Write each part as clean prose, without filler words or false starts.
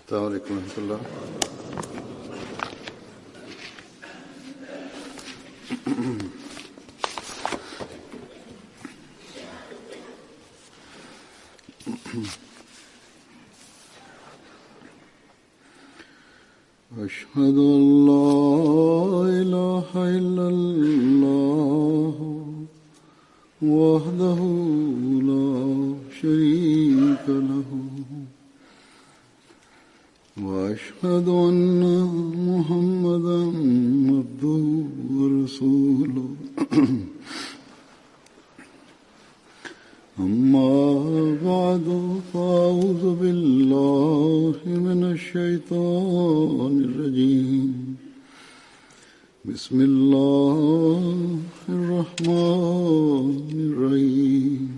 السلام عليكم ورحمة الله. أشهد أن لا إله إلا الله وحده لا شريك له وأشهد أن محمدا عبده ورسوله أما بعد فأعوذ بالله من الشيطان الرجيم بسم الله الرحمن الرحيم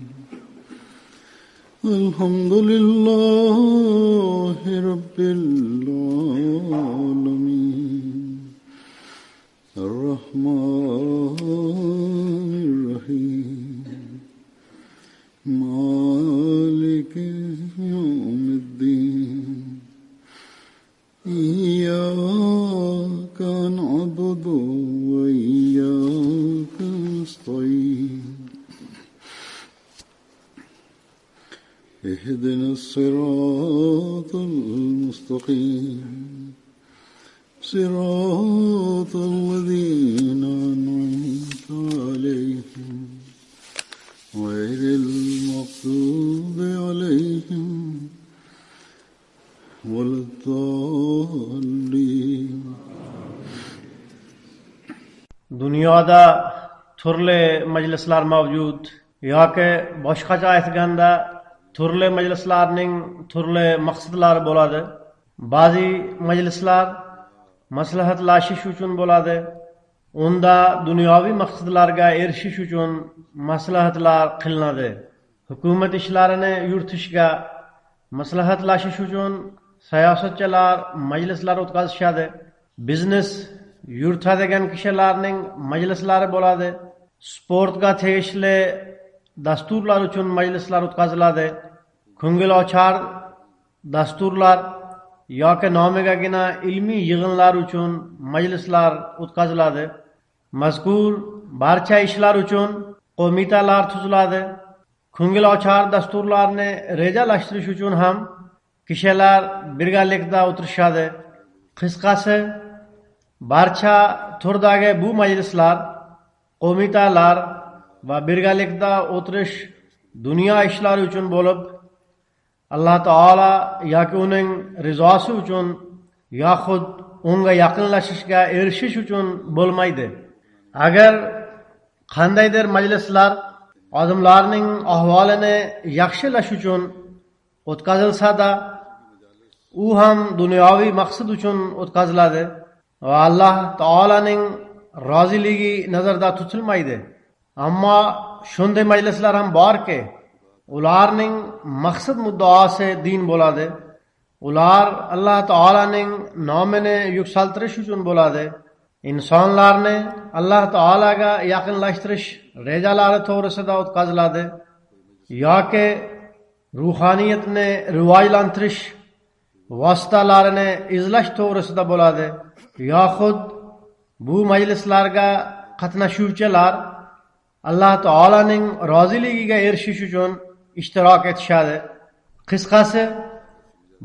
الحمد لله رب العالمين الرحمن الرحيم مالك يوم الدين إياك نعبد وإياك نستعين اهدنا الصراط المستقيم صراط الذين أنعمت عليهم غير المغضوب عليهم ولا الضالين. Dunyoda turli majlislar mavjud yoki boshqacha aytganda turli majlislarning turli maqsadlari bo'ladi. Ba'zi majlislar maslahatlashish uchun bo'ladi. Unda dunyoviy maqsadlarga erishish uchun maslahatlar qilinadi. Hukumat ishlarini yuritishga maslahatlashish uchun siyosatchilar majlislar o'tkazishadi. Biznes yuritadigan kishilarning majlislari bo'ladi. Sportga tegishli dasturlar uchun majlislar o'tkaziladi. Ko'ngilochar dasturlar yoki nomigagina ilmiy yig'inlar uchun majlislar o'tkaziladi. Mazkur barcha ishlar uchun qo'mitalar tuziladi. Ko'ngilochar dasturlarni rejalashtirish uchun ham kishilar birgalikda o'tirishadi. Qisqasi, barcha turdagi bu majlislar, qo'mitalar va birgalikda o'tirish dunyo ishlari uchun bo'lib, Alloh taolo yoki uning rizosi uchun yoxud unga yaqinlashishga erishish uchun bo'lmaydi. Agar qandaydir majlislar odamlarning ahvolini yaxshilash uchun o'tkazilsa-da, u ham dunyoviy maqsad uchun o'tkaziladi va Alloh taolaning roziligi nazarda tutilmaydi. Ammo shunday majlislar ham borki, ularning maqsad muddaosi din bo'ladi. Ular Alloh taolaning nomini yuksaltirish uchun bo'ladi. İnsanlarni Alloh taolaga yaqinlashtirish rejalari to'g'risida o'tkaziladi yoki ruhaniyatni rivojlantirish vositalarini izlash to'g'risida bo'ladi. Yoxud bu majlislarga qatnashuvchilar Alloh taolaning roziligiga erishish uchun ishtirok etishadi. Qisqasi,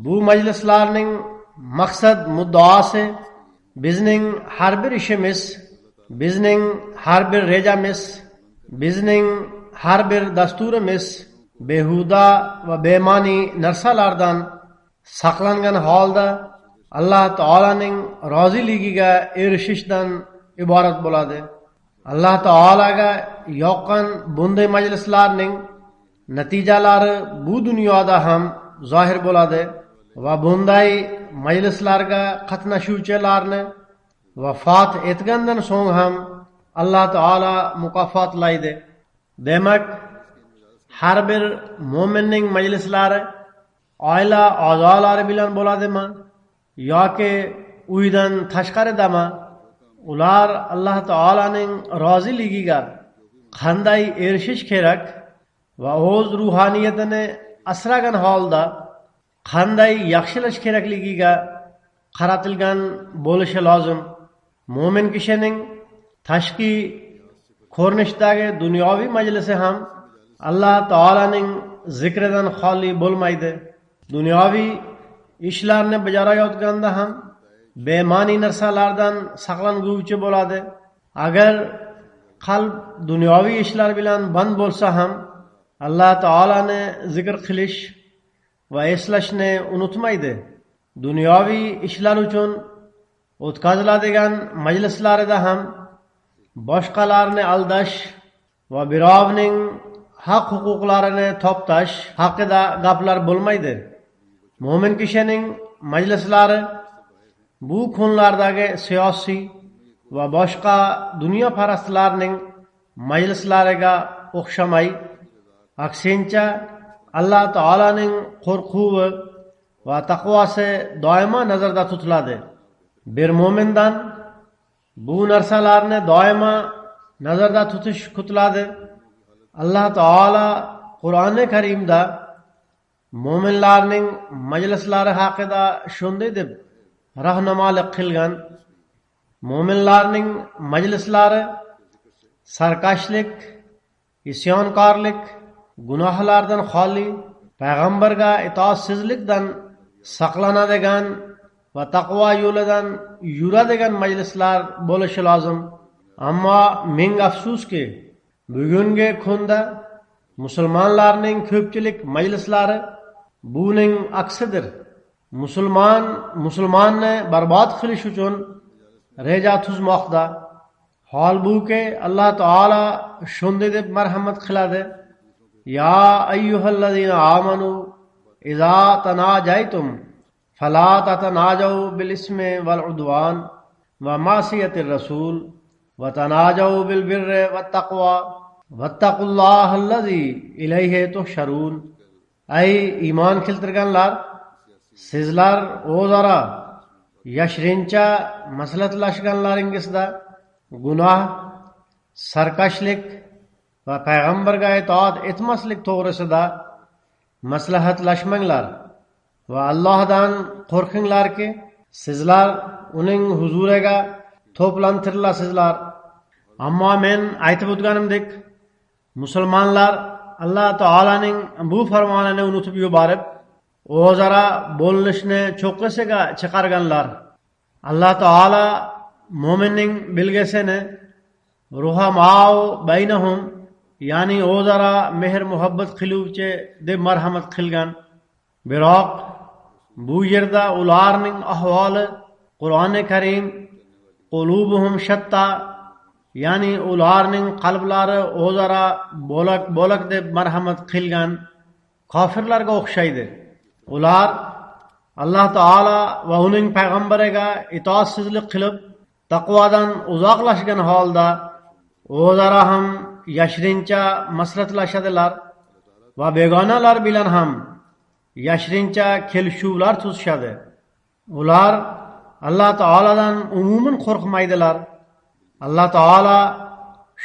bu majlislarning maqsad muddaosi bizning har bir ishimiz, bizning har bir rejamiz, bizning har bir dasturimiz behuda va bema'ni narsalardan saqlangan holda Alloh taolaning roziligiga erishishdan iborat bo'ladi. Alloh taolaga yoqqan bunday majlislarning natijalari bu dunyoda ham zohir bo'ladi va bunday majlislarga qatnashuvchilarni vafot etgandan so'ng ham Alloh taolo mukofotlaydi. Demak, har bir mo'minning majlislari oila a'zolari bilan bo'ladimi yoki uydan tashqaridami, ular Alloh taolaning roziligiga qanday erishish kerak va o'z ruhaniyatini asragan holda qanday yaxshilash kerakligiga qaratilgan bo'lishi lozim. Mo'min kishining tashqi ko'rinishdagi dunyoviy majlisi ham Alloh taolaning zikridan xoli bo'lmaydi. Dunyoviy ishlarni bajarayotganda ham bema'ni narsalardan saqlanguvchi bo'ladi. Agar qalb dunyoviy ishlar bilan band bo'lsa ham Alloh taolani zikr qilish va eslashni unutmaydi. Dunyoviy ishlar uchun o'tkaziladigan majlislarida ham boshqalarni aldash va birovning haq huquqlarini toptash haqida gaplar bo'lmaydi. Mo'min kishining majlislari bu kunlardagi siyosiy va boshqa dunyoparastlarning majlislariga o'xshamay, aksincha Alloh taolaning qo'rquvi va taqvosi doimo nazarda tutiladi. Bir mo'mindan bu narsalarni doimo nazarda tutish kutiladi. Alloh taolo Qur'oni Karimda mo'minlarning majlislari haqida shunday deb rahnamolik qilgan: mo'minlarning majlislari sarkashlik, isyonkorlik, gunohlardan xoli, payg'ambarga itoatsizlikdan saqlanadigan va taqvo yo'lidan yuradigan majlislar bo'lishi lozim. Ammo ming afsuski, bugungi kunda musulmonlarning ko'pchilik majlislari buning aksidir. Musulmonni barbod qilish uchun reja tuzmoqda. Holbuki Alloh taolo shunday deb marhamat qiladi: Ya ayyuhallazina amanu idza tanajaytum fala tatanajaw bil ismi wal udwan va ma'siyatir rasul va tanajaw bil birri wat taqwa wattaqullaha allazi ilayhi tuhsharun. Ay iymon keltirganlar, sizlar o'zaro yashirincha maslahatlashganlaringizda gunoh, sarkashlik va payg'ambarga itoat etmaslik to'g'risida maslahatlashmanglar va Allohdan qo'rqinglarki, sizlar uning huzuriga to'plantirilasizlar. Ammo men aytib o'tganimdek, musulmonlar Alloh taolaning bu farmonini unutib yuborib, o'zaro bo'linishni cho'qqisiga chiqarganlar. Alloh taolo mo'minning belgisini ruhamau baynahum, ya'ni o'zaro mehr muhabbat qiluvchi deb marhamat qilgan. Biroq bu yerda ularning ahvoli Qur'oni Karim qulubuhum shatta, ya'ni ularning qalblari o'zaro bo'lak deb marhamat qilgan kofirlarga o'xshaydi. Ular Alloh taolo va uning payg'ambariga itoatsizlik qilib, taqvodan uzoqlashgan holda o'zaro ham yashirincha maslahatlashadilar va begonalar bilan ham yashirincha kelishuvlar tuzishadi. Ular Alloh taoladan umuman qo'rqmaydilar. Alloh taolo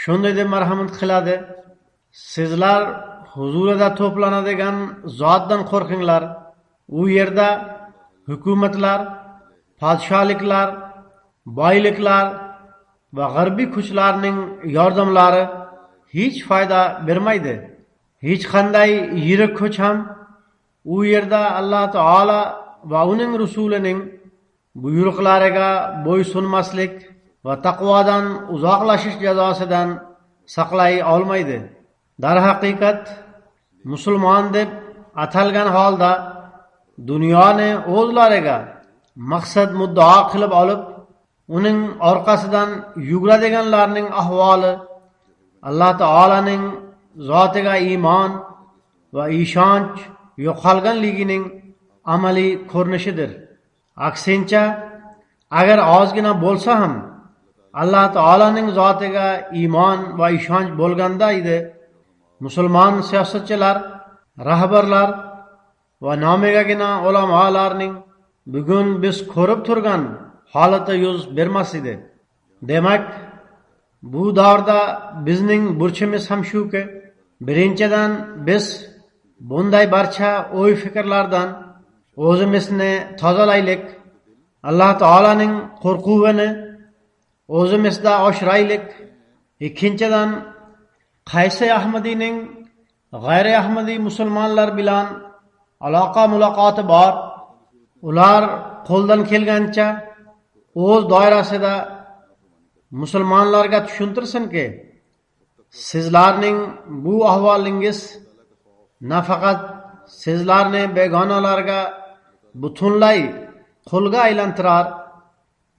shunday deb marhamat qiladi: sizlar huzurida to'planadigan zotdan qo'rqinglar. U yerda hukumatlar, podshohliklar, boyliklar va g'arbiy kuchlarning yordamlari hech foyda bermaydi. Hech qanday yirik kuch ham u yerda Alloh taolo va uning rasulining buyruqlariga bo'ysunmaslik va taqvodan uzoqlashish jazosidan saqlay olmaydi. Darhaqiqat, musulmon deb atalgan holda dunyoni o'zlariga maqsad muddao qilib olib, uning orqasidan yuguradiganlarning ahvoli Alloh taolaning zotiga iymon va ishonch yo'qolganligining amaliy ko'rinishidir. Aksincha, agar ozgina bo'lsa ham Alloh taolaning zotiga iymon va ishonch bo'lganda edi, musulmon siyosatchilar, rahbarlar va nomigagina ulamolarning bugun biz ko'rib turgan holati yuz bermas edi. Demak, bu davrda bizning burchimiz ham shuki, birinchidan biz bunday barcha o'y fikrlardan o'zimizni tozalaylik, Alloh taolaning qo'rquvini o'zimizda oshiraylik. Ikkinchidan, qaysi Ahmadiyning g'ayri Ahmadiy musulmonlar bilan aloqa muloqoti bor, ular qo'ldan kelgancha o'z doirasida musulmonlarga tushuntirsinki, sizlarning bu ahvolingiz nafaqat sizlarni begonalarga butunlay qulga aylantirar,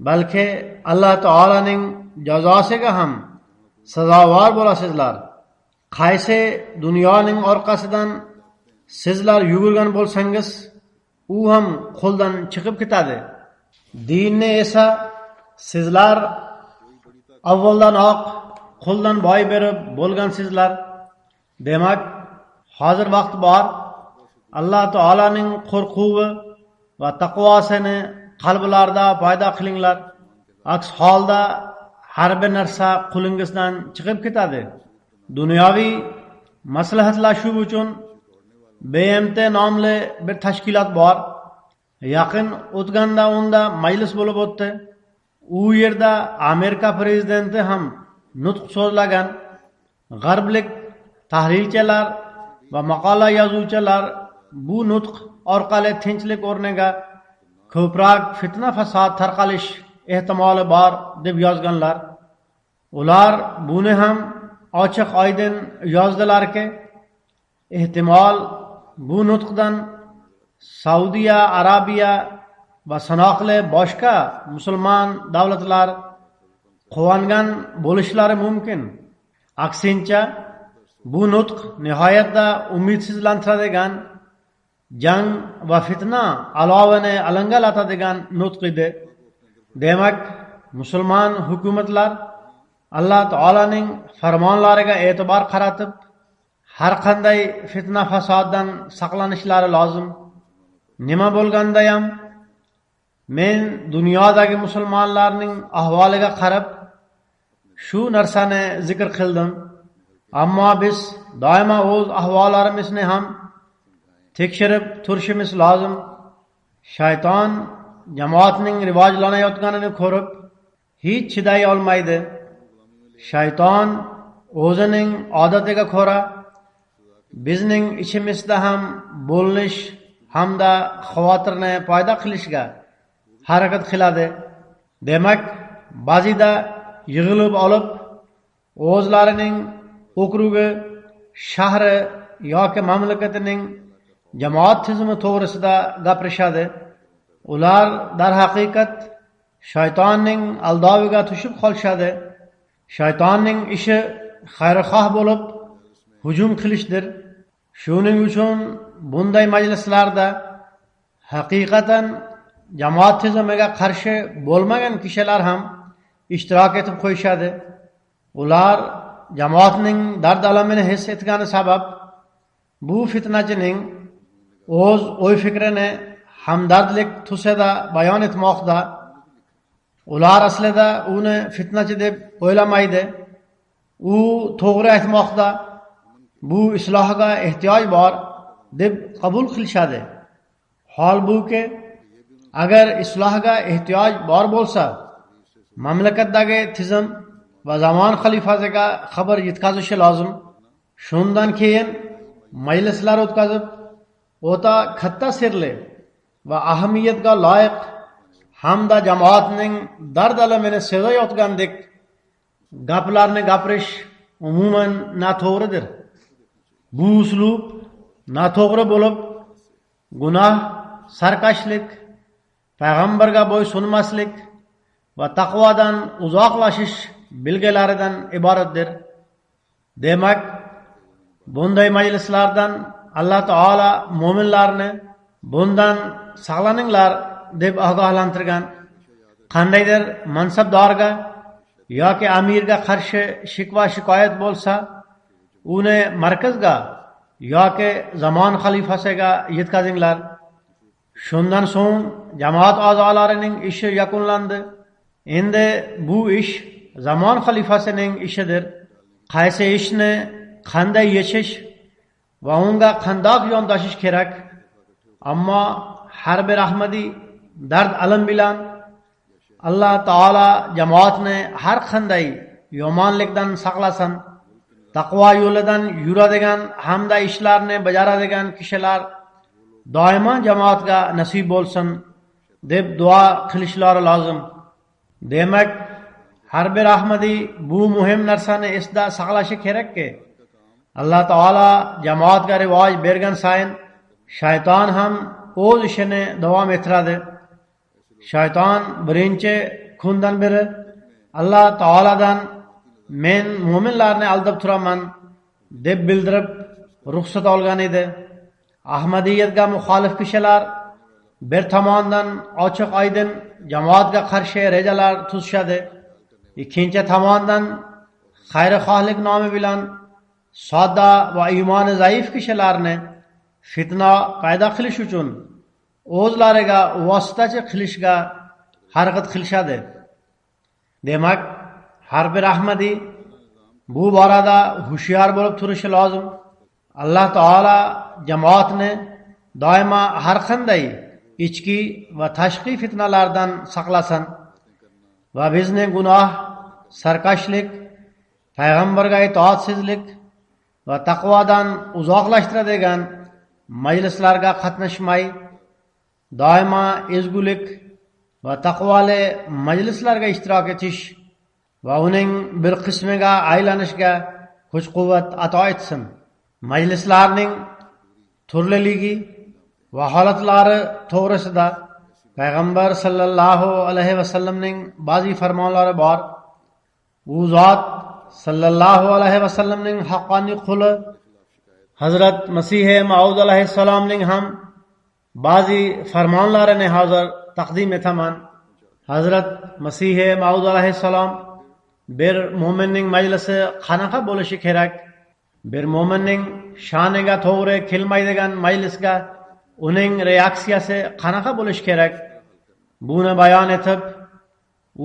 balki Alloh taolaning jazosiga ham sazovor bo'lasizlar. Qaysi dunyoning orqasidan sizlar yugurgan bo'lsangiz, u ham qo'ldan chiqib ketadi. Dinni esa sizlar avvaldanoq qo'ldan boy berib bo'lgansizlar. Demak, hozir vaqt bor. Alloh taolaning qo'rquvi va taqvosini qalblarda paydo qilinglar. Aks holda har bir narsa qo'lingizdan chiqib ketadi. Dunyoviy maslahatlashuv uchun BMT nomli bir tashkilot bor. Yaqin o'tganda unda majlis bo'lib o'tdi. U yerda Amerika prezidenti ham nutq so'zlagan. G'arblik tahlilchilar va maqola yozuvchilar bu nutq orqali tinchlik o'rniga ko'proq fitna fasod tarqalish ehtimoli bor deb yozganlar. Ular buni ham ochiq oydin yozdilarki, ehtimol bu nutqdan Saudiya Arabiya va sanoqli boshqa musulmon davlatlar quvongan bo'lishlari mumkin. Aksincha, bu nutq nihoyatda umidsizlantiradigan, jang va fitna alovini alangalatadigan nutq edi. Demak, musulmon hukumatlar Alloh taolaning farmonlariga e'tibor qaratib, har qanday fitna fasoddan saqlanishlari lozim. Nima bo'lganda ham, men dunyodagi musulmonlarning ahvoliga qarab shu narsani zikr qildim. Ammo biz doimo o'z ahvollarimizni ham tekshirib turishimiz lozim. Shayton jamoatning rivojlanayotganini ko'rib hech chiday olmaydi. Shayton o'zining odatiga ko'ra bizning ichimizda ham bo'linish hamda xavotirni paydo qilishga harakat qiladi. Demak, ba'zida yig'ilib olib o'zlarining okrugi, shahri yoki mamlakatining jamoat tizimi to'g'risida gapirishadi. Ular darhaqiqat shaytonning aldoviga tushib qolishadi. Shaytonning ishi xayrixoh bo'lib hujum qilishdir. Shuning uchun bunday majlislarda haqiqatan jamoat tizimiga qarshi bo'lmagan kishilar ham ishtirok etib qo'yishadi. Ular jamoatning dard alamini his etgani sabab bu fitnachining o'z o'y fikrini hamdardlik tusida bayon etmoqda. Ular aslida uni fitnachi deb o'ylamaydi. U to'g'ri aytmoqda. Bu islohga ehtiyoj bor deb qabul qilishadi. Holbuki, agar islohga ehtiyoj bor bo'lsa, mamlakatdagi tizim va zamon xalifasiga xabar yetkazishi lozim. Shundan keyin majlislar o'tkazib, o'ta katta sirli va ahamiyatga loyiq hamda jamoatning dard alamini sezayotgandek gaplarni gapirish umuman noto'g'ridir. Bu uslub noto'g'ri bo'lib, gunoh, sarkashlik, payg'ambarga bo'ysunmaslik va taqvodan uzoqlashish belgilaridan iboratdir. Demak, bunday majlislardan Alloh taolo mo'minlarni bundan saqlaninglar deb ogohlantirgan. Qandaydir mansabdorga yoki amirga qarshi shikva shikoyat bo'lsa, uni markazga yoki zamon xalifasiga yetkazinglar. Shundan so'ng jamoat a'zolarining ishi yakunlandi. Endi bu ish zamon xalifasining ishidir. Qaysi ishni qanday yechish va unga qandoq yondashish kerak. Ammo har bir Ahmadi dard alam bilan Alloh taolo jamoatni har qanday yomonlikdan saqlasin. Taqvo yo'lidan yuradigan hamda ishlarni bajaradigan kishilar doimo jamoatga nasib bo'lsin deb duo qilishlari lozim. Demak, har bir Ahmadi bu muhim narsani esda saqlashi kerakki, Alloh taolo jamoatga rivoj bergan sayin shayton ham o'z ishini davom ettiradi. Shayton birinchi kundan beri Alloh taoladan men mo'minlarni aldab turaman deb bildirib ruxsat olgan edi. Ahmadiyatga muxolif kishilar bir tomondan ochiq oydin jamoatga qarshi rejalar tuzishadi, ikkinchi tomondan xayrixohlik nomi bilan sodda va iymoni zaif kishilarni fitna paydo qilish uchun o'zlariga vositachi qilishga harakat qilishadi. Demak, har bir Ahmadi bu borada hushyor bo'lib turishi lozim. Alloh taolo jamoatni doimo har qanday ichki va tashqi fitnalardan saqlasin va bizni gunoh, sarkashlik, payg'ambarga itoatsizlik va taqvodan uzoqlashtiradigan majlislarga qatnashmay, doimo ezgulik va taqvoli majlislarga ishtirok etish va uning bir qismiga aylanishga kuch-quvvat ato etsin. Majlislarning turliligi va holatlari to'g'risida payg'ambar sallallohu alayhi vasallamning ba'zi farmonlari bor. U zot sallallohu alayhi vasallamning haqqoniy quli Hazrat Masih Maud alayhissalomning ham ba'zi farmonlarini hozir taqdim etaman. Hazrat Masih Maud alayhissalom bir mo'minning majlisi qanaqa bo'lishi kerak, bir mo'minning sha'niga to'g'ri kelmaydigan majlisga uning reaksiyasi qanaqa bo'lishi kerak, buni bayon etib,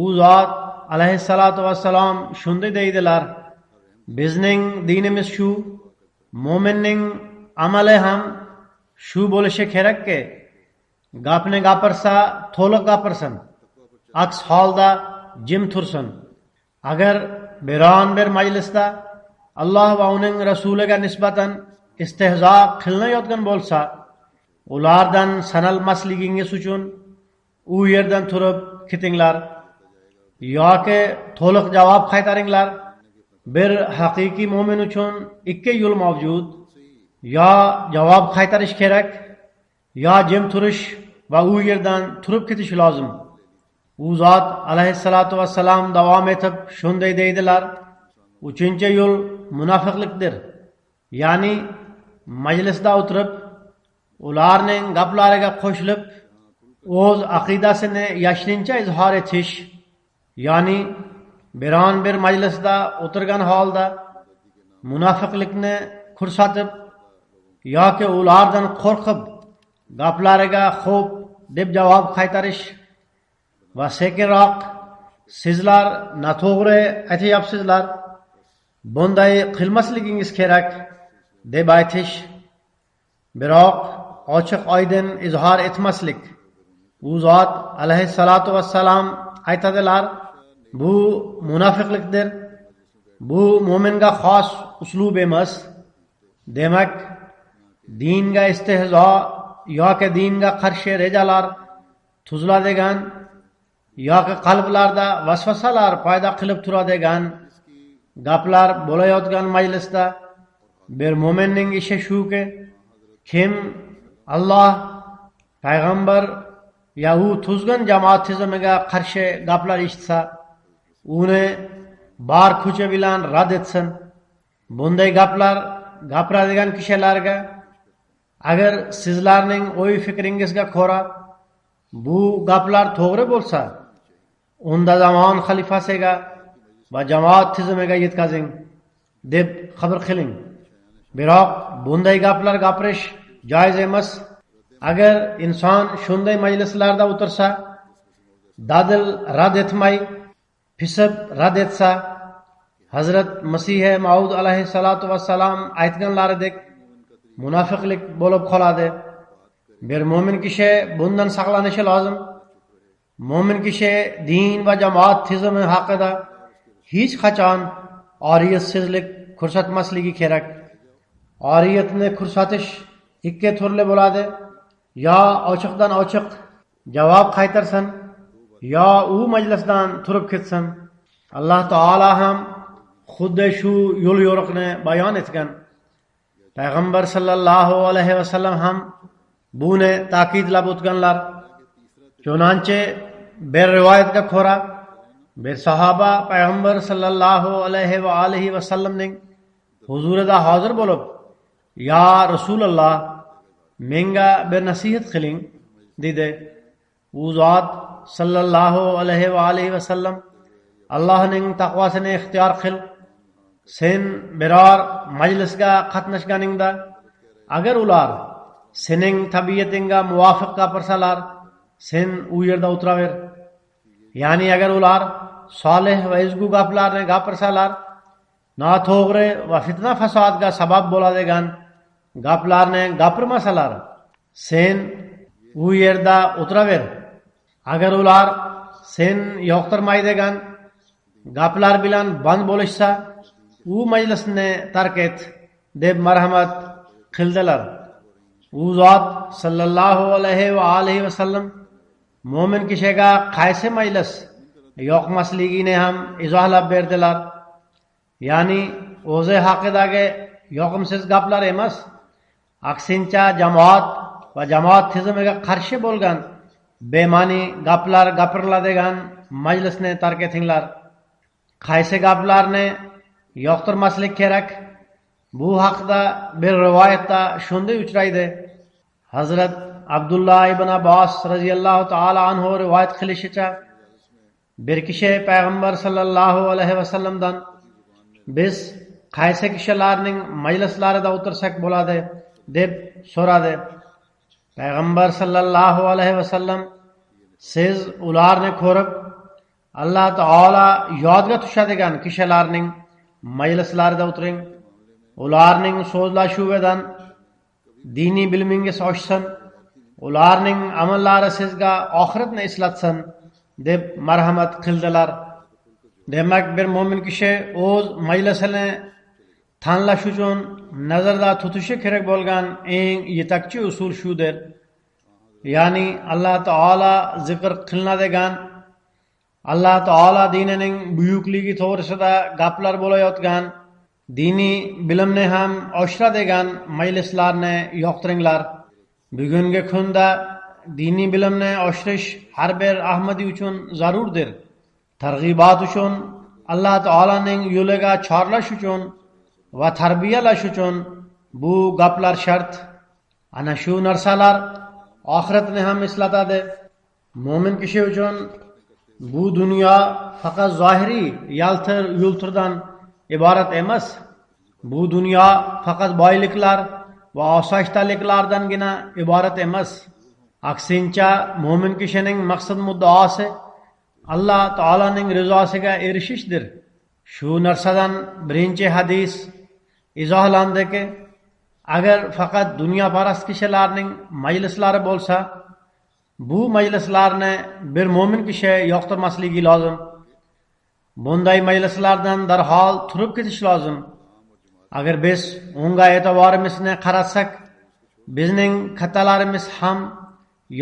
u zot alayhissalatu vassalom shunday deydilar: bizning dinimiz shu, mo'minning amali ham shu bo'lishi kerakki, gapni gapirsa to'liq gapirsin, aks holda jim tursin. Agar biron bir majlisda Alloh va uning rasuliga nisbatan istehzo qilinayotgan bo'lsa, ulardan sanalmasligingiz uchun u yerdan turib ketinglar yoki to'liq javob qaytaringlar. Bir haqiqiy mo'min uchun ikki yo'l mavjud: yo javob qaytarish kerak, yo jim turish va u yerdan turib ketish lozim. U zot alayhissalatu vassalam davom etib shunday deydilar: uchinchi yo'l munofiqlikdir. Ya'ni majlisda o'tirib ularning gaplariga qo'shilib o'z aqidasini yashirincha izhor etish, ya'ni biron bir majlisda o'tirgan holda munofiqlikni ko'rsatib yoki ulardan qo'rqib gaplariga xo'p deb javob qaytarish va sekinroq sizlar noto'g'ri aytyapsizlar, bunday qilmasligingiz kerak deb aytish, biroq ochiq oydin izhor etmaslik. U zot alayhissalatu vassalam aytadilar: bu munofiqlikdir, bu mo'minga xos uslub emas. Demak, dinga istehzo yoki dinga qarshi rejalar tuziladigan yoki qalblarda vasvasalar paydo qilib turadigan gaplar bo'layotgan majlisda bir mo'minning ishi shuki, kim Alloh, payg'ambar ya u tuzgan jamoat tizimiga qarshi gaplar eshitsa, uni bor kuchi bilan rad etsin. Bunday gaplar gapiradigan kishilarga agar sizlarning o'y fikringizga ko'ra bu gaplar to'g'ri bo'lsa, unda zamon xalifasiga va jamoat tizimiga yetkazing deb xabar qiling. Biroq bunday gaplar gapirish joiz emas. Agar inson shunday majlislarda o'tirsa, dadil rad etmay, pisib rad etsa, Hazrat Masih Maud alayhissalatu vassalam aytganlaridek munofiqlik bo'lib qoladi. Bir mo'min kishi bundan saqlanishi lozim. Mo'min kishi din va jamoat tizimi haqida hech qachon oriyatsizlik ko'rsatmasligi kerak. Oriyatni ko'rsatish ikki turli bo'ladi. Yo ochiqdan ochiq javob qaytarsin, yo u majlisdan turib ketsin. Alloh taolo ham xuddi shu yo'l yo'riqni bayon etgan. Payg'ambar sallallohu alayhi vasallam ham buni ta'kidlab o'tganlar. Chunonchi bir rivoyatga ko'ra bir sahoba payg'ambar sallallohu alayhi va alihi vasallamning huzurida hozir bo'lib, "Ya Rasululloh, menga bir nasihat qiling" dedi. U zot sallallohu alayhi va alihi vasallam Allohning taqvosini ixtiyor qil. Sen biror majlisga qatnashganingda agar ular sening tabiatingga muvofiq gapirsalar, sen u yerda o'tiraver. Ya'ni agar ular solih va ezgu gaplarni gapirsalar, noto'g'ri va fitna fasodga sabab bo'ladigan gaplarni gapirmasalar, sen u yerda o'tiraver. Agar ular sen yoqtirmaydigan gaplar bilan band bo'lishsa, u majlisni tark et deb marhamat qildilar. U zot sallallohu alayhi va alihi vasallam mo'min kishiga qaysi majlis yoqmasligini ham izohlab berdilar. Ya'ni o'zi haqidagi yoqimsiz gaplar emas, aksincha jamoat va jamoat tizimiga qarshi bo'lgan bema'ni gaplar gapiriladigan majlisni tark etinglar. Qaysi gaplarni yoqtirmaslik kerak? Bu haqda bir rivoyatda shunday uchraydi. Hazrat Abdullah ibn Abbos radhiyallohu ta'ala anhu rivoyat qilishicha, bir kishi payg'ambar sallallohu alayhi vasallamdan biz qaysi kishilarning majlislarida o'tirsak bo'ladi deb so'radi. Payg'ambar sallallohu alayhi vasallam, siz ularni ko'rib Alloh taolo yodga tushadigan kishilarning majlislarida o'tiring. Ularning so'zlashuvidan diniy bilmingiz oshsin, ularning amallari sizga oxiratni eslatsin deb marhamat qildilar. Demak, bir mo'min kishi o'z majlisini tanlash uchun nazarda tutishi kerak bo'lgan eng yetakchi usul shudir. Ya'ni Alloh taolo zikr qilinadigan, Alloh taolo dinining buyukligi to'g'risida gaplar bo'layotgan, diniy bilimni ham oshiradigan majlislarni yoqtiringlar. Bugungi kunda diniy bilimni oshirish har bir ahmadiy uchun zarurdir. Targ'ibot uchun, Alloh taolaning yo'liga chorlash uchun va tarbiyalash uchun bu gaplar shart. Ana shu narsalar oxiratni ham eslatadi. Mo'min kishi uchun bu dunyo faqat zohiriy yaltir yultirdan iborat emas. Bu dunyo faqat boyliklar va osoyishtaliklardangina iborat emas. Aksincha, mo'min kishining maqsad muddaosi Alloh taolaning rizosiga erishishdir. Shu narsadan birinchi hadis izohlandiki, agar faqat dunyoparast kishilarning majlislari bo'lsa, bu majlislarni bir mo'min kishi yoqtirmasligi lozim. Bunday majlislardan darhol turib ketish lozim. Agar biz unga e'tiborimizni qaratsak, bizning kattalarimiz ham,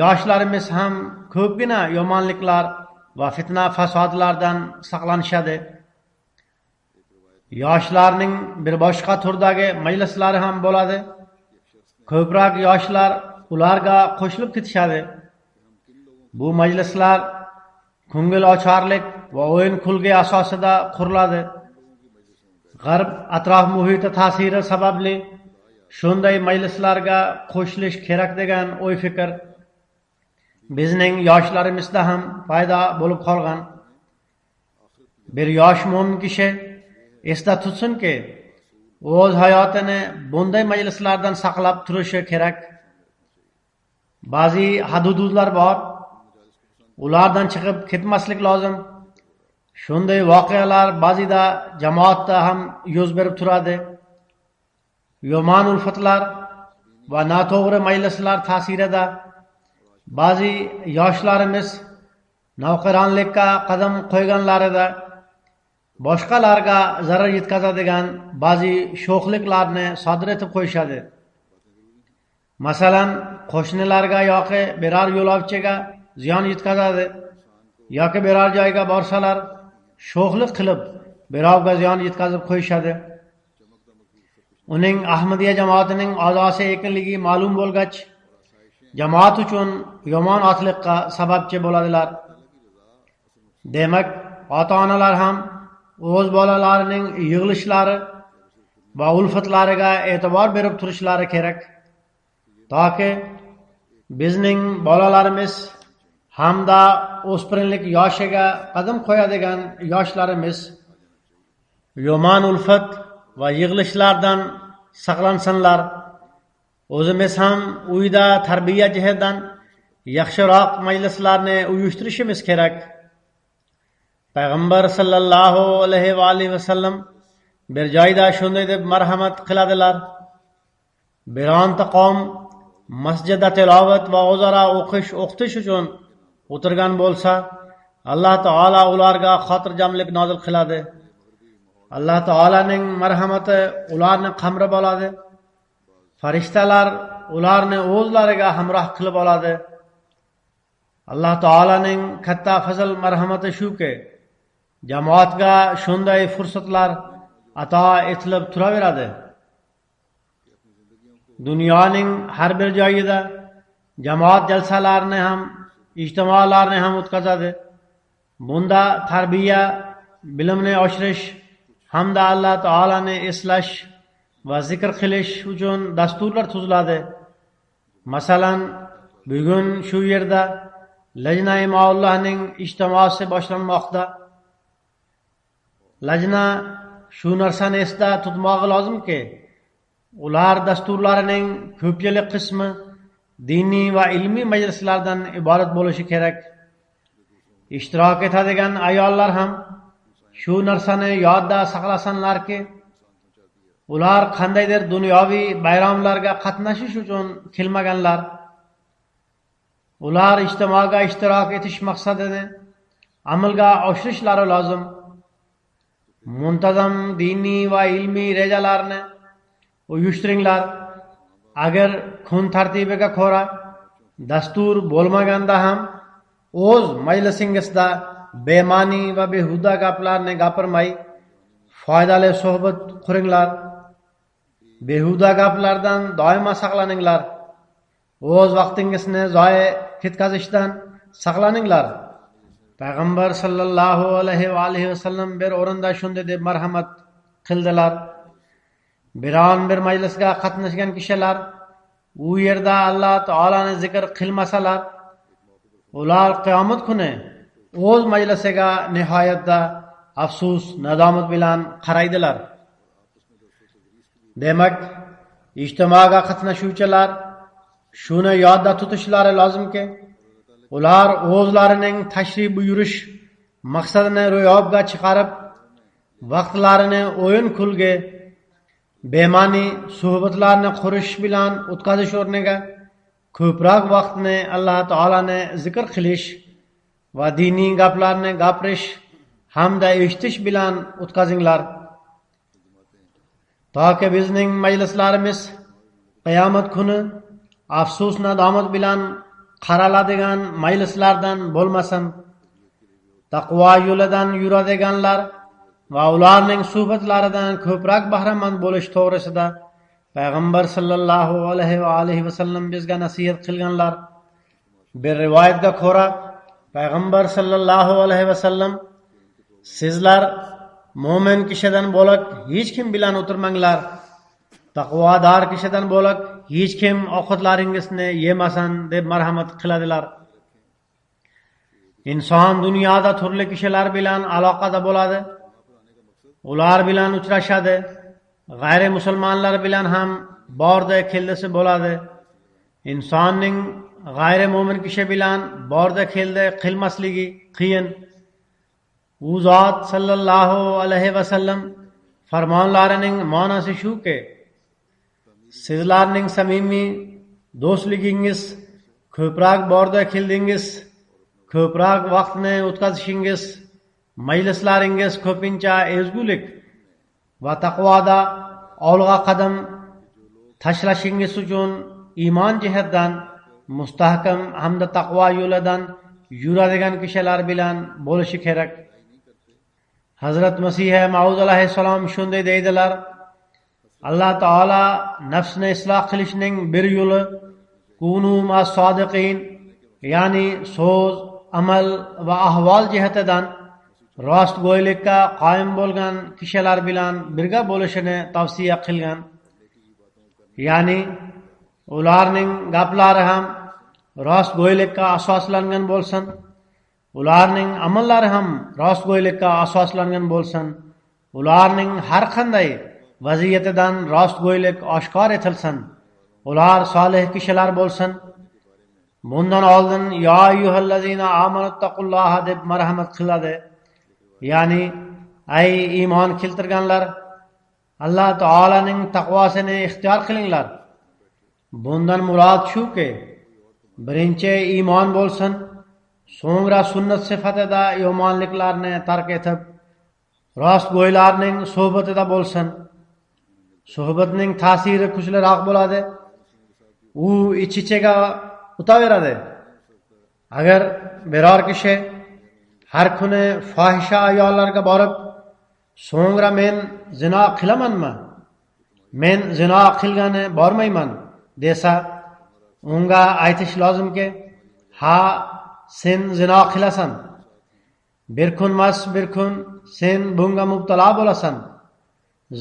yoshlarimiz ham ko'pgina yomonliklar va fitna fasodlardan saqlanishadi. Yoshlarning bir boshqa turdagi majlislari ham bo'ladi. Ko'proq yoshlar ularga qo'shilib ketishadi. Bu majlislar ko'ngil ocharlik va o'yin kulgi asosida quriladi. G'arb atrof muhiti ta'siri sababli shunday majlislarga qo'shilish kerak degan o'y fikr bizning yoshlarimizda ham paydo bo'lib qolgan. Bir yosh mo'min kishi esda tutsinki, o'z hayotini bunday majlislardan saqlab turishi kerak. Ba'zi hududlar bor, ulardan chiqib ketmaslik lozim. Shunday voqealar ba'zida jamoatda ham yuz berib turadi. Yomon ulfatlar va noto'g'ri majlislar ta'sirida ba'zi yoshlarimiz navqironlikka qadam qo'yganlarida boshqalarga zarar yetkazadigan ba'zi sho'xliklarni sodir etib qo'yishadi. Masalan, qo'shnilarga yoki biror yo'lovchiga ziyon yetkazadi yoki biror joyga borsalar sho'xlik qilib birovga ziyon yetkazib qo'yishadi. Uning Ahmadiya jamoatining a'zosi ekanligi ma'lum bo'lgach, jamoat uchun yomon otliqqa sababchi bo'ladilar. Demak, ota-onalar ham o'z bolalarining yig'ilishlari va ulfatlariga e'tibor berib turishlari kerak. Toki bizning bolalarimiz hamda o'spirinlik yoshiga qadam qo'yadigan yoshlarimiz yomon ulfat va yig'ilishlardan saqlansinlar. O'zimiz ham uyda tarbiya jihatdan yaxshiroq majlislarni uyushtirishimiz kerak. Payg'ambar sallallohu alayhi va sallam bir joyda shunday deb marhamat qiladilar: bironta qavm masjidda tilovat va o'zaro o'qitish uchun o'tirgan bo'lsa, Alloh taolo ularga xotirjamlik nozil qiladi. Alloh taolaning marhamati ularni qamrab oladi. Farishtalar ularni o'zlariga hamroh qilib oladi. Alloh taolaning katta fazl marhamati shuki, jamoatga shunday fursatlar ato etilib turaveradi. Dunyoning har bir joyida jamoat jalsalarini ham, ijtimolarni ham o'tkazadi. Bunda tarbiya, bilimni oshirish hamda Alloh taolani eslash va zikr qilish uchun dasturlar tuziladi. Masalan, bugun shu yerda Lajna Imollahning ijtimosi boshlanmoqda. Lajna shu narsani esda tutmog'i lozimki, ular dasturlarining ko'pchilik qismi diniy va ilmiy majlislardan iborat bo'lishi kerak. Ishtirok etadigan ayollar ham shu narsani yodda saqlasinlarki, ular qandaydir dunyoviy bayramlarga qatnashish uchun kelmaganlar. Ular ijtimoga ishtirok etish maqsadini amalga oshirishlari lozim. Muntazam diniy va ilmiy rejalarni uyushtiringlar. Agar kun tartibiga ko'ra dastur bo'lmaganda ham o'z majlisingizda bema'ni va behuda gaplarni gapirmay, foydali suhbat quringlar. Behuda gaplardan doimo saqlaninglar. O'z vaqtingizni zoya ketkazishdan saqlaninglar. Payg'ambar sallallohu alayhi va sallam bir o'rinda shunday deb marhamat qildilar: biron bir majlisga qatnashgan kishilar u yerda Alloh taolani zikr qilmasalar, ular qiyomat kuni o'z majlisiga nihoyatda afsus, nadomat bilan qaraydilar. Demak, ijtimoga qatnashuvchilar shuni yodda tutishlari lozimki, ular o'zlarining tashrif buyurish maqsadini ro'yobga chiqarib, vaqtlarini o'yin-kulgi, bema'ni suhbatlarni qurish bilan o'tkazish o'rniga ko'proq vaqtni Alloh taolani zikr qilish va diniy gaplarni gapirish hamda eshitish bilan o'tkazinglar. Toki bizning majlislarimiz qiyomat kuni afsus nadomat bilan qaraladigan majlislardan bo'lmasin. Taqvo yo'lidan yuradiganlar va ularning suhbatlaridan ko'proq bahramand bo'lish to'g'risida Payg'ambar sallallohu alayhi va sallam bizga nasihat qilganlar. Bir rivoyatga ko'ra, Payg'ambar sallallohu alayhi va sallam: sizlar mo'min kishidan bo'lak hech kim bilan o'tirmanglar. Taqvodor kishidan bo'lak hech kim ovqatlaringizni yemasin deb marhamat qiladilar. Inson dunyoda turli kishilar bilan aloqada bo'ladi. Ular bilan uchrashadi. G'ayri musulmonlar bilan ham borda keldisi bo'ladi. Insonning g'ayri mo'min kishi bilan borda keldi qilmasligi qiyin. U zot sallallohu alayhi va sallam farmonlarining ma'nosi shuki, sizlarning samimiy do'stligingiz, ko'proq borda keldingiz, ko'proq vaqtni o'tkazishingiz, majlislaringiz ko'pincha ezgulik va taqvoda olg'a qadam tashlashingiz uchun iymon jihatdan mustahkam hamda taqvo yo'lidan yuradigan kishilar bilan bo'lishi kerak. Hazrat Masih Maud alayhissalom shunday deydilar: Alloh taolo nafsni isloh qilishning bir yo'li kunu mas-sodiqin, ya'ni so'z, amal va ahvol jihatidan rostgo'ylikka qoyim bo'lgan kishilar bilan birga bo'lishini tavsiya qilgan. Ya'ni ularning gaplari ham rostgo'ylikka asoslangan bo'lsin, ularning amallari ham rostgo'ylikka asoslangan bo'lsin, ularning har qanday vaziyatidan rostgo'ylik oshkor etilsin, ular solih kishilar bo'lsin. Bundan oldin yo ayyuhallazina amanutaqulloha deb marhamat qiladi. Ya'ni ay iymon keltirganlar, Alloh taolaning taqvosini ixtiyor qilinglar. Bundan murod shuki, birinchi iymon bo'lsin, so'ngra sunnat sifatida yomonliklarni tark etib, rostgo'ylarning suhbatida bo'lsin. Suhbatning ta'siri kuchliroq bo'ladi. U ich-ichiga o'taveradi. Agar biror kishi har kuni fohisha ayollarga borib, so'ngra men zino qilamanmi, men zino qilgani bormayman desa, unga aytish lozimki, ha, sen zino qilasan. Bir kunmas bir kun sen bunga mubtalo bo'lasan.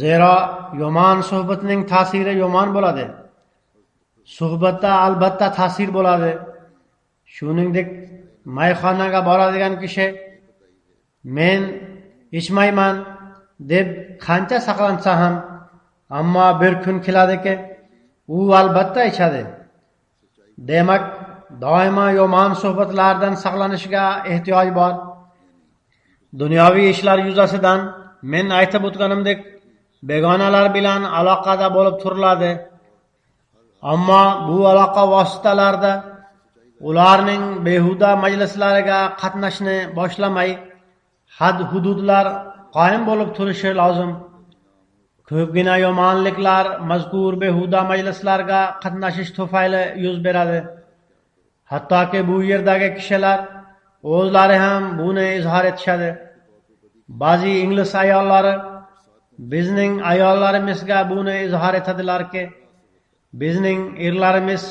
Zero yomon suhbatning ta'siri yomon bo'ladi. Suhbatda albatta ta'sir bo'ladi. Shuningdek, mayxonaga boradigan kishi men ichmayman deb qancha saqlansa ham, ammo bir kun keladiki, u albatta ichadi. Demak, doimo yomon suhbatlardan saqlanishga ehtiyoj bor. Dunyoviy ishlar yuzasidan men aytib o'tganimdek, begonalar bilan aloqada bo'lib turiladi. Ammo bu aloqa vositalarida ularning behuda majlislariga qatnashni boshlamay, had-hududlar qoyim bo'lib turishi lozim. Ko'pgina yomonliklar mazkur behuda majlislarga qatnashish tufayli yuz beradi. Hattoki bu yerdagi kishilar o'zlari ham buni izhor etishadi. Ba'zi ingliz ayollari bizning ayollarimizga buni izhor etadilarki, bizning erlarimiz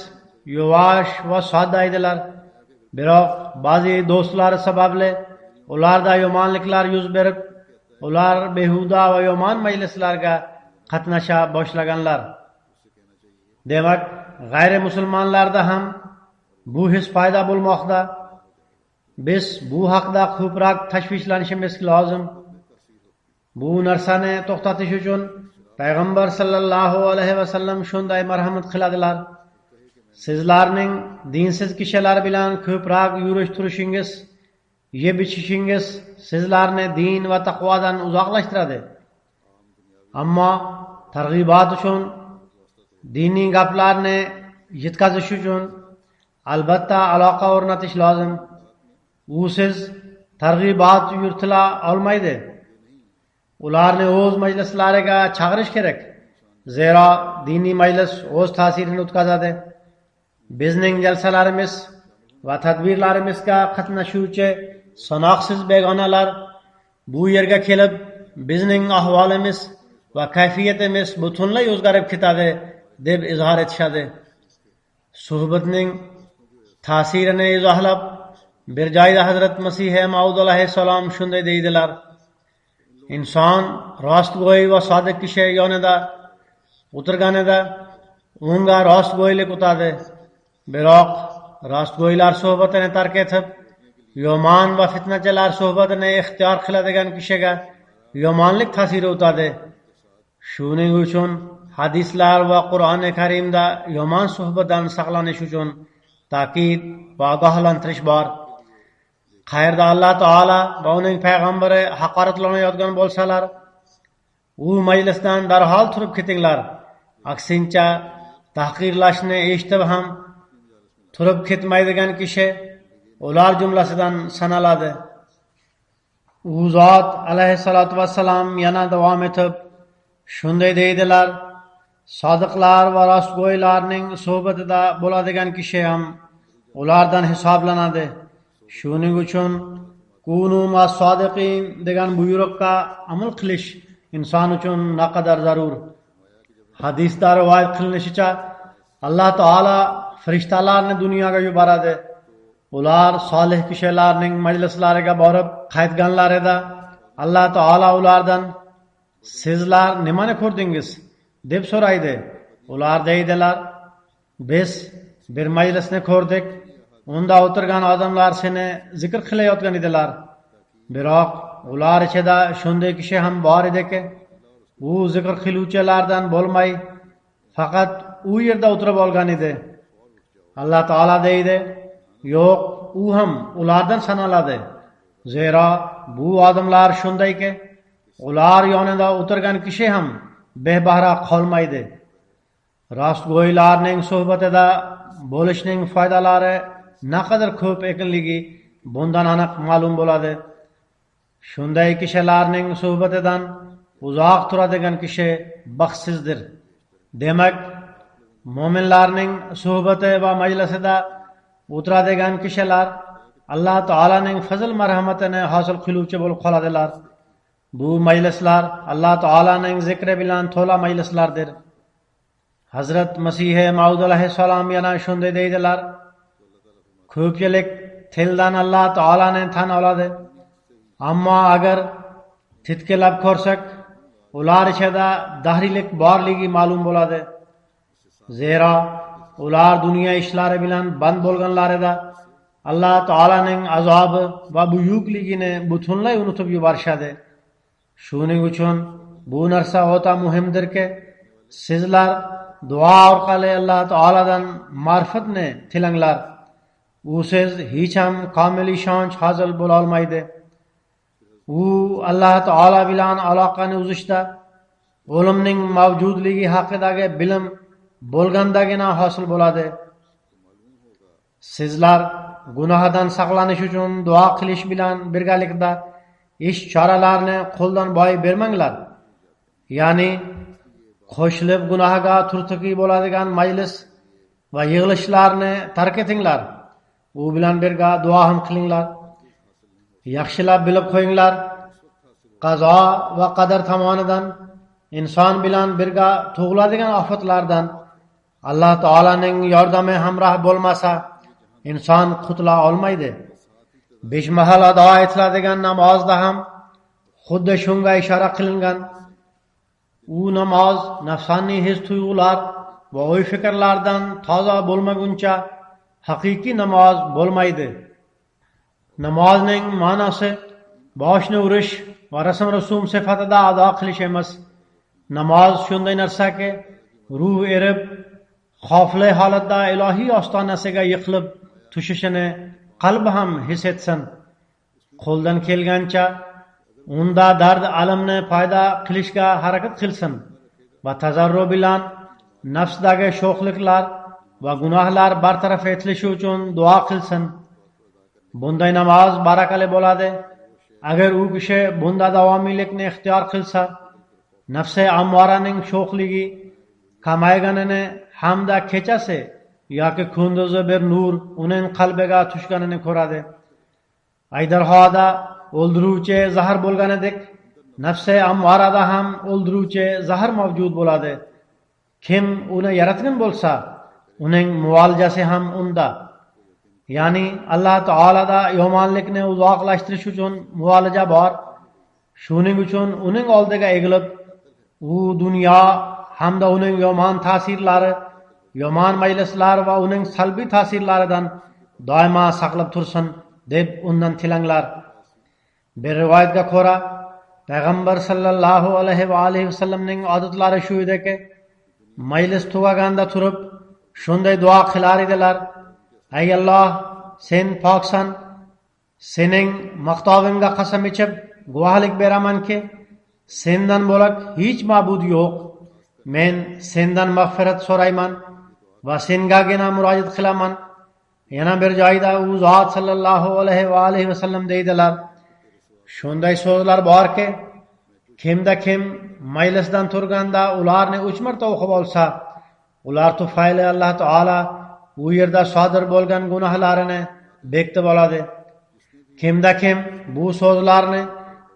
yuvosh va sodda edilar. Biroq ba'zi do'stlari sababli ularda yomonliklar yuz berib, ular behuda va yomon majlislarga qatnasha boshlaganlar. Demak, g'ayri musulmonlarda ham bu his paydo bo'lmoqda. Biz bu haqda ko'proq tashvishlanishimiz lozim. Bu narsani to'xtatish uchun Payg'ambar sallallohu alayhi va sallam shunday marhamat qiladilar: sizlarning dinsiz kishilar bilan ko'proq yurish turishingiz, yeb ichishingiz sizlarni din va taqvodan uzoqlashtiradi. Ammo targ'ibot uchun, diniy gaplarni yetkazish uchun albatta aloqa o'rnatish lozim. Usiz targ'ibot yuritila olmaydi. Ularni o'z majlislariga chaqirish kerak. Zero diniy majlis o'z ta'sirini o'tkazadi. Bizning jalsalarimiz va tadbirlarimizga qatnashuvchi sanoqsiz begonalar bu yerga kelib, bizning ahvolimiz va kayfiyatimiz butunlay o'zgarib ketadi deb izhor etishadi. Suhbatning ta'sirini izohlab, bir joyda Hazrat Masih Maud alayhissalom shunday deydilar: inson rostgo'y va sodiq kishi yonida o'tirganida unga rostgo'ylik o'tadi. Biroq rostgo'ylar suhbatini tark etib, yomon va fitnachilar suhbatini ixtiyor qiladigan kishiga yomonlik ta'siri o'tadi. Shuning uchun hadislar va Qur'oni Karimda yomon suhbatdan saqlanish uchun ta'kid va ogohlantirish bor. Qayerda Alloh taolo va uning payg'ambari haqoratlanayotgan bo'lsalar, u majlisdan darhol turib ketinglar. aksincha tahqirlashni eshitib ham turib ketmaydigan kishi ular jumlasidan sanaladi. U zot alayhissalatu vassalam yana davom etib shunday deydilar: sodiqlar va rostgo'ylarning suhbatida bo'ladigan kishi ham ulardan hisoblanadi. Shuning uchun kunu mas-sodiqin degan buyruqqa amal qilish inson uchun naqadar zarur. Hadisda rivoyat qilinishicha, Alloh taolo farishtalarni dunyoga yuboradi. Ular solih kishilarning majlislariga borib qaytganlarida Alloh taolo ulardan: "Sizlar nimani ko'rdingiz?" deb so'raydi. Ular deydilar: "Biz bir majlisni ko'rdik. Unda o'tirgan odamlar seni zikr qilayotgan edilar. Biroq ular ichida shunday kishi ham bor ediki, u zikr qiluvchilardan bo'lmay, faqat u yerda o'tirib olgan edi." Alloh taolo deydi: "Yo'q, u ham ulardan sanaladi. Zero bu odamlar shundayki, ular yonida o'tirgan kishi ham bebahra qolmaydi." Rostgo'ylarning suhbatida bo'lishning foydalari naqadar ko'p ekanligi bundan aniq ma'lum bo'ladi. Shunday kishilarning suhbatidan uzoq turadigan kishi baxtsizdir. Demak, mo'minlarning suhbati va majlisida o'tiradigan kishilar Alloh taolaning fazl marhamatini hosil qiluvchi bo'lib qoladilar. Bu majlislar Alloh taolaning zikri bilan to'la majlislardir. Hazrat Masih Maud alayhissalom yana shunday deydilar: ko'pchilik tildan Alloh taolani tan oladi, ammo agar titkilab ko'rsak, ular ichida dahriylik borligi ma'lum bo'ladi. Zero ular dunyo ishlari bilan band bo'lganlarida Alloh taolaning azobi va buyukligini butunlay unutib yuborishadi. Shuning uchun bu narsa o'ta muhimdirki, sizlar duo orqali Alloh taoladan ma'rifatni tilanglar. Usiz hech ham komil ishonch hosil bo'la olmaydi. U Alloh taolo bilan aloqani uzishda o'limning mavjudligi haqidagi bilim bo'lgandagina hosil bo'ladi. Sizlar gunohdan saqlanish uchun duo qilish bilan birgalikda ish choralarni qo'ldan boy bermanglar. Ya'ni qo'shilib gunohga turtki bo'ladigan majlis va yig'ilishlarni tark etinglar. U bilan birga duo ham qilinglar. Yaxshilab bilib qo'yinglar, qazo va qadar tomonidan inson bilan birga tug'iladigan ofatlardan Alloh taolaning yordami hamroh bo'lmasa, inson qutula olmaydi. 5 mahal ado etiladigan namozda ham xuddi shunga ishora qilingan. U namoz nafsoniy his-tuyg'ular va o'y-fikrlardan toza bo'lmaguncha haqiqiy namoz bo'lmaydi. Namozning ma'nosi boshni urish va rasm-rusum sifatida ado qilish emas. Namoz shunday narsaki, ruh erib, xofli holatda ilohiy ostonasiga yiqilib tushishini qalbi ham his etsin. Qo'ldan kelgancha unda dard alamni paydo qilishga harakat qilsin va tazarru bilan nafsdagi sho'xliklar va gunohlar bartaraf etilishi uchun duo qilsin. Bunday namoz barakali bo'ladi. Agar u kishi bunda davomiylikni ixtiyor qilsa, nafsi ammoraning sho'xligi kamayganini hamda kechasi yoki kunduzi bir nur uning qalbiga tushganini ko'radi. Aydarhoda o'ldiruvchi zahar bo'lganidek, nafsi ammorada ham o'ldiruvchi zahar mavjud bo'ladi. Kim uni yaratgan bo'lsa, uning muolajasi ham unda. Ya'ni Alloh taolada yomonlikni uzoqlashtirish uchun muolaja bor. Shuning uchun uning oldiga egilib, u dunyo hamda uning yomon ta'sirlari, yomon majlislar va uning salbiy ta'sirlaridan doimo saqlab tursin deb undan tilanglar. Bir rivoyatga ko'ra, payg'ambar sallallohu alayhi va alihi vasallamning odatlari shu ediki, majlis tugaganda turib shunday duo qilar edilar: "Ey Alloh, sen poksan. Sening maqtovingga qasam ichib guvohlik beramanki, sendan bo'lak hech ma'bud yo'q. men sendan mag'firat so'rayman va sengagina murojaat qilaman. Yana bir joyda u zot sallallohu alayhi va alihi vasallam deydilar, shunday so'zlar borki, kimda kim majlisdan turganda ularni 3 marta o'qib olsa, ular tufayli Alloh taolo u yerda sodir bo'lgan gunohlarini bekitib oladi. Kimda kim bu so'zlarni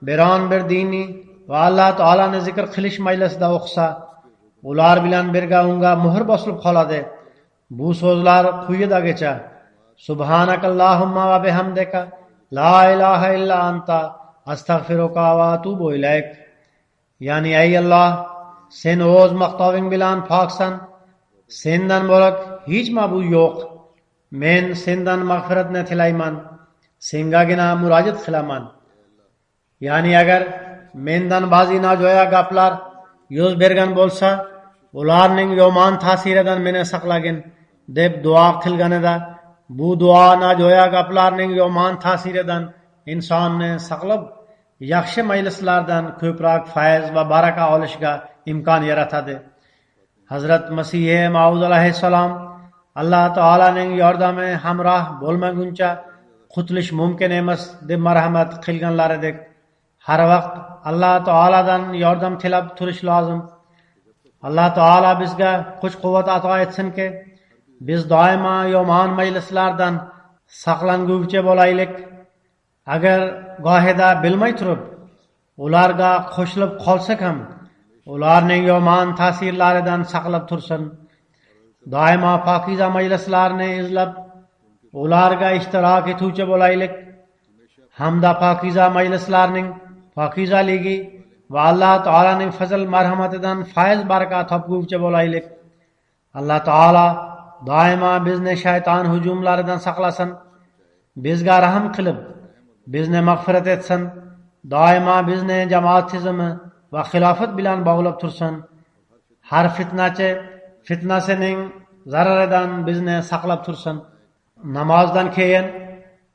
biron bir diniy va Alloh taoloni zikr qilish majlisida o'qisa, ular bilan birga unga muhr bosilib qoladi. Bu so'zlar quyidagicha: Subhanakallohumma va bihamdika la ilaha illa anta astagfiruka va atubu ilayk. Ya'ni ey Alloh, sen o'z maqtoving bilan poksan, sendan bo'lak hech ma'bud yo'q. Men sendan mag'firatni tilayman, sengagina murojaat qilaman. Ya'ni agar mendan ba'zi nojo'ya gaplar yuz bergan bo'lsa, ularning yomon ta'siridan meni saqlagin deb duo qilganida, bu duo nojo'ya gaplarning yomon ta'siridan insonni saqlab, yaxshi majlislardan ko'proq fayz va baraka olishga imkon yaratadi. Hazrat Masih Maud alayhissalom Alloh taolaning yordami hamroh bo'lmaguncha qutulish mumkin emas deb marhamat qilganlaridek, har vaqt Alloh taoladan yordam tilab turish lozim. Alloh taolo bizga kuch-quvvat ato etsinki, biz doimo yomon majlislardan saqlanguchi bo'laylik. Agar gohida bilmay turib ularga qo'shilib qolsak ham, ularning yomon ta'sirlaridan saqlab tursin. Doimo pokiza majlislarni izlab, ularga ishtirok etuvchi bo'laylik. Hamda pokiza majlislarning pokizaligi va Alloh taolaning fazl marhamatidan fayz baraka topguvchi bo'laylik. Alloh taolo doimo bizni shayton hujumlaridan saqlasin, bizga rahm qilib, bizni mag'firat etsin, doimo bizni jamoat tizimi va xilofat bilan bog'lab tursin. Har fitnachi fitnasining zararidan bizni saqlab tursin. Namozdan keyin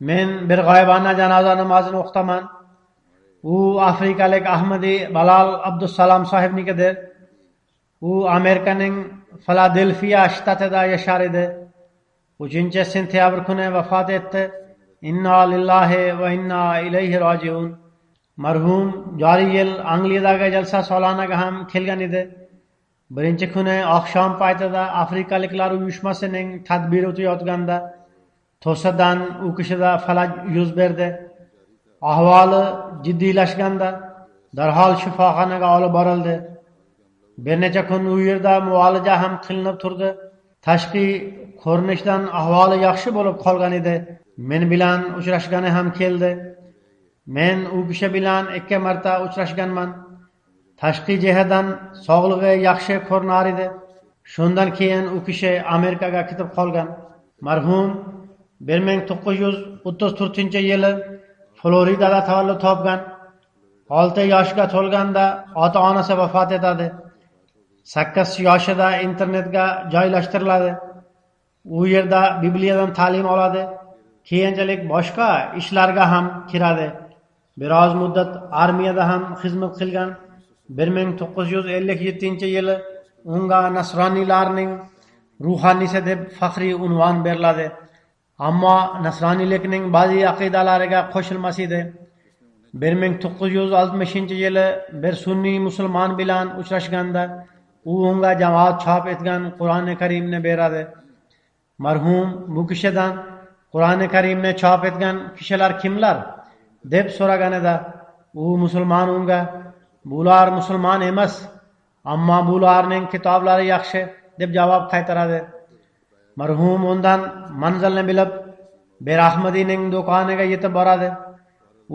men bir g'oyibona janoza namozini o'qitaman. U afrikalik Ahmadi Balal Abdusalom sahibnikidir. U Amerikaning Filadelfiya shtatida yashar edi. 3-sentyabr kuni vafot etdi. Inna lillahi va inna ilayhi rojiun. Marhum joriy yil Angliyadagi jalsa solanaga ham kelgan edi. Birinchi kuni oqshom paytida afrikaliklar uyushmasining tadbiri o'tayotganda to'sadan u kishida falaj yuz berdi. Ahvoli jiddiylashganda darhol shifoxonaga olib borildi. Bir necha kun u yerda muolaja ham qilinib turdi. Tashqi ko'rinishdan ahvoli yaxshi bo'lib qolgan edi. Men bilan uchrashgani ham keldi. Men u kishi bilan 2 marta uchrashganman. Tashqi jihatdan sog'lig'i yaxshi ko'rinar edi. Shundan keyin u kishi Amerikaga ketib qolgan. Marhum 1934-yili Floridada tavallud topgan. 6 yoshga to'lganda ota-onasi vafot etadi. 8 yoshida internetga joylashtiriladi. U yerda Bibliyadan ta'lim oladi. Keyinchalik boshqa ishlarga ham kiradi. Biroz muddat armiyada ham xizmat qilgan. 1957-yili unga nasroniylarning ruhoniysi deb faxriy unvon beriladi. Ammo nasroniylikning ba'zi aqidalariga qo'shilmas edi. 1960-yili bir sunniy musulmon bilan uchrashganda u unga jamoat chop etgan Qur'oni Karimni beradi. Marhum bu kishidan Qur'oni Karimni chop etgan kishilar kimlar deb so'raganida, u musulmon unga bular musulmon emas, ammo bularning kitoblari yaxshi deb javob qaytaradi. Marhum undan manzilni bilib bir Ahmadiyning do'koniga yetib boradi.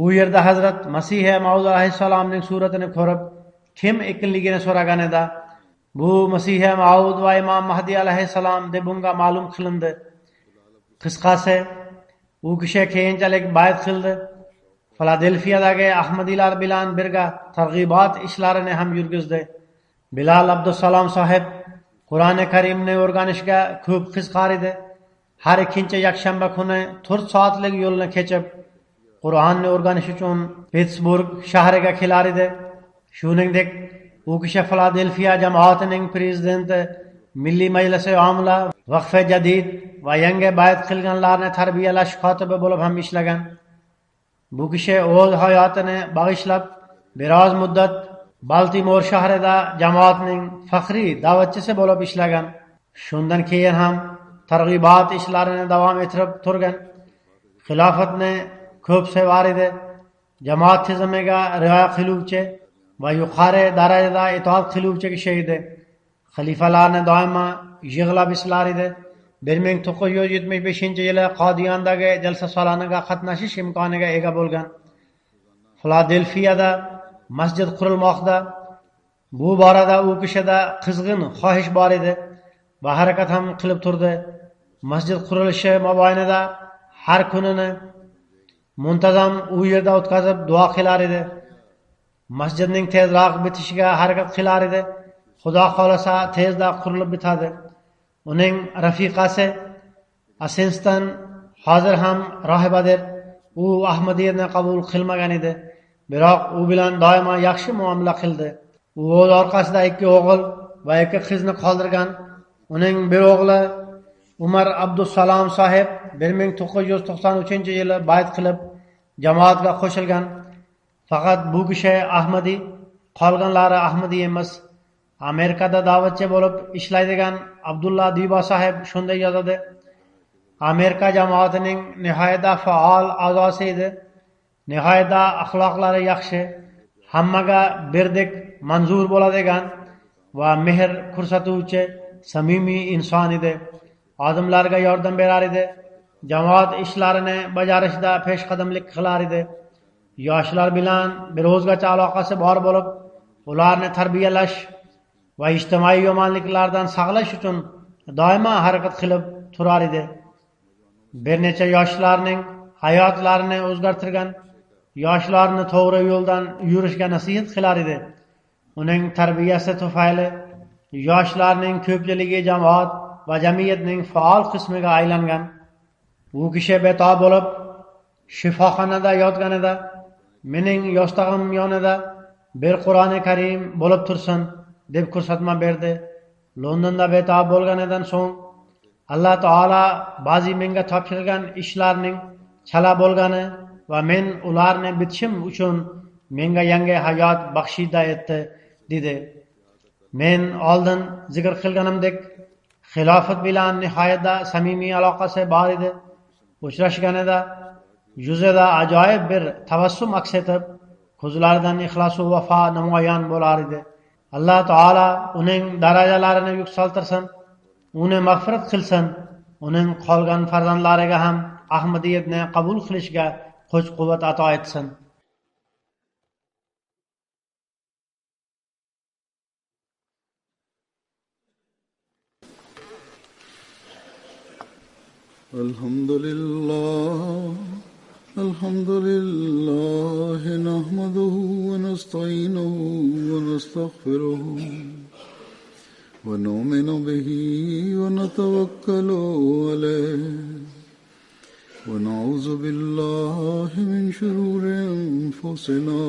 U yerda Hazrat Masih Maud alayhissalomning suratini ko'rib, kim ekanligini so'raganida, bu Masih Maud va Imom Mahdi alayhissalom deb unga ma'lum qilindi. Qisqasi, u kishi keyinchalik bay'at qildi. Filadelfiyadagi Ahmadiylar bilan birga targ'ibot ishlarini ham yurgizdi. Bilal Abdusalom sohib Qur'oni Karimni o'rganishga ko'p qiziqar edi. Har ikkinchi yakshanba kuni 4 soatlik yo'lni kechib, Qur'onni o'rganish uchun Pittsburg shahriga kelar edi. Shuningdek, u kishi Filadelfiya jamoatining prezidenti, Milliy Majlisi Omila, Vaqfe Jadid va yangi bayat qilganlarni tarbiyalash kotibi bo'lib ham ishlagan. Bu kishi o'z hayotini bag'ishlab biroz muddat Baltimor shahrida jamoatning faxriy da'vatchisi bo'lib ishlagan. Shundan keyin ham targ'ibot ishlarini davom ettirib turgan. Xilofatni ko'p sevar edi. Jamoat tizimiga rioya qiluvchi va yuqori darajada itoat qiluvchi kishi edi. Xalifalarni doimo yig'lab eslar edi. 1975-yili Qodiyondagi jalsa saloniga qatnashish imkoniga ega bo'lgan. Filadelfiyada masjid qurilmoqda. Bu borada u kishida qizg'in xohish bor edi va harakat ham qilib turdi. Masjid qurilishi mobaynida har kunini muntazam u yerda o'tkazib duo qilar edi. Masjidning tezroq bitishiga harakat qilar edi. Xudo xolasa tezda qurilib bitadi. Uning rafiqasi Asenston hozir ham rohibadir. U Ahmadiyatni qabul qilmagan edi, biroq u bilan doimo yaxshi muomala qildi. U o'z orqasida 2 o'g'il va 2 qizni qoldirgan. Uning bir o'g'li Umar Abdusalom sohib 1993-yili bayat qilib jamoatga qo'shilgan. Faqat bu kishi Ahmadiy, qolganlari Ahmadiy emas. Amerikada da'vatchi bo'lib ishlaydigan Abdulla Dibo sohib shunday yozadi. Amerika jamoatining nihoyatda faol a'zosi edi. Nihoyatda axloqlari yaxshi, hammaga birdek manzur bo'ladigan va mehr ko'rsatuvchi samimiy inson edi. Odamlarga yordam berar edi. Jamoat ishlarini bajarishda peshqadamlik qilar edi. Yoshlar bilan bir o'zgacha aloqasi bor bo'lib, ularni tarbiyalash va ijtimoiy yomonliklardan saqlash uchun doimo harakat qilib turar edi. Bir necha yoshlarning hayotlarini o'zgartirgan, yoshlarni to'g'ri yo'ldan yurishga nasihat qilar edi. Uning tarbiyasi tufayli yoshlarning ko'pchiligi jamoat va jamiyatning faol qismiga aylangan. U kishi betob bo'lib shifoxonada yotganida mening yostog'im yonida bir Qur'oni Karim bo'lib tursin deb ko'rsatma berdi. Londonda betob bo'lganidan so'ng Alloh taolo ba'zi menga topshirgan ishlarning chala bo'lgani va men ularni bitishim uchun menga yangi hayot baxshida etdi dedi. Men oldin zikr qilganimdek xilofat bilan nihoyatda samimiy aloqasi bor edi. Uchrashganida yuzida ajoyib bir tabassum aks etib, ko'zlaridan ixlos va vafo namoyon bo'lar edi. Alloh taolo uning darajalarini yuksaltirsin, uni mag'firat qilsin, uning qolgan farzandlariga ham Ahmadiyatni qabul qilishga kuch-quvvat ato etsin. Alhamdulillah nahmaduhu wa nasta'inuhu wa nastaghfiruhu wa nu'minu bihi wa natawakkalu alayhi wa na'udzu billahi min shururi anfusina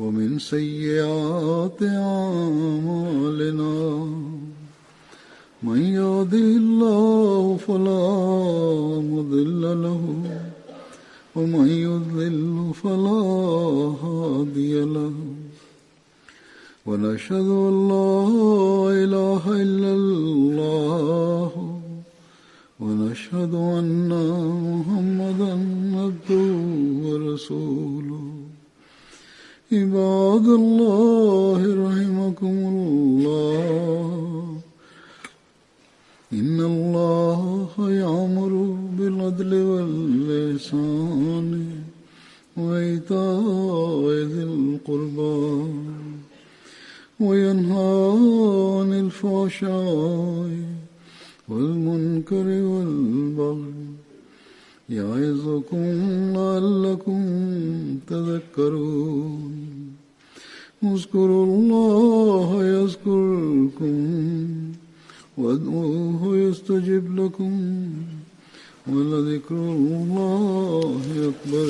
wa min sayyiati a'malina. من يهده الله فلا مضل له ومن يضلل فلا هادي له ونشهد أن لا إله إلا الله ونشهد أن محمدا عبده ورسوله. عباد الله رحمكم الله، إن الله يأمر بالعدل والإحسان وإيتاء ذي القربى وينهى عن الفحشاء والمنكر والبغي يعظكم لعلكم تذكرون. اذكروا الله يذكركم وادعوه يستجب لكم ولذكر الله أكبر.